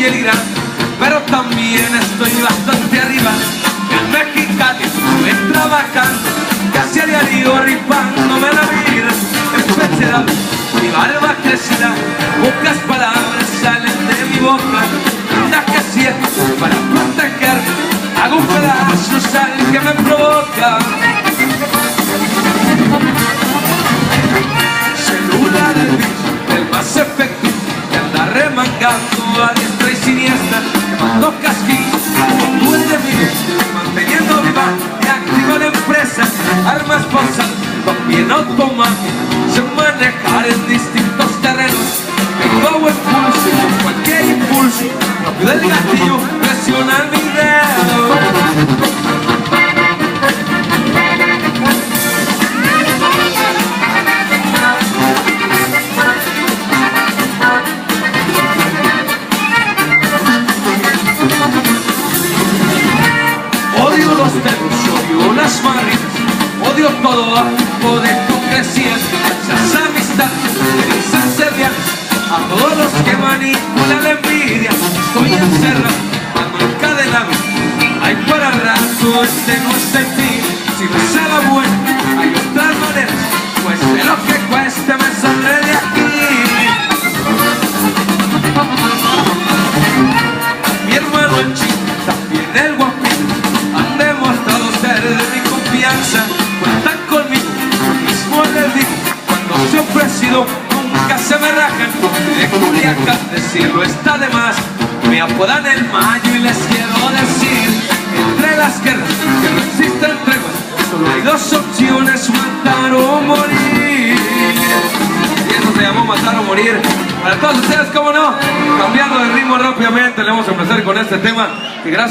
y el Irán, pero también estoy bastante arriba. En Mexicali estuve trabajando, casi a diario rifándome la vida. Especial, mi barba crecida, pocas palabras salen de mi boca. La que siento para protegerme, hago un pedazo sal que me provoca. Celular del bicho, el más efectivo, que anda remangando a diestra y siniestra, quemando casquillos como tú el de mí, manteniendo viva y activa la empresa. Armas pasadas, también automático, sé manejar en distintos terrenos. Tengo buen pulso y con cualquier impulso, rápido el gatillo presiona mi dedo. Odio los dedos, odio las marinas, odio todo tipo de hipocresías, falsas amistades, intereses reales, a todos los que manipulan la envidia. Estoy encerrado, ando encadenado, hay para rato, este no es el fin. Si no es la buena, hay otras maneras, cueste lo que cueste, me saldré de aquí. Mi hermano el chico, también el guapito, han demostrado ser de mi confianza. Cuentan conmigo, lo mismo les digo, cuando se he ofrecido nunca se me rajan. De Culiacán decirlo está de más, me apodan el Mayo y les quiero decir: entre las guerras que no existen treguas, solo hay dos opciones, matar o morir. Y eso se llamó Matar o Morir. Para todos ustedes, cómo no, cambiando de ritmo rápidamente, le vamos a empezar con este tema que gracias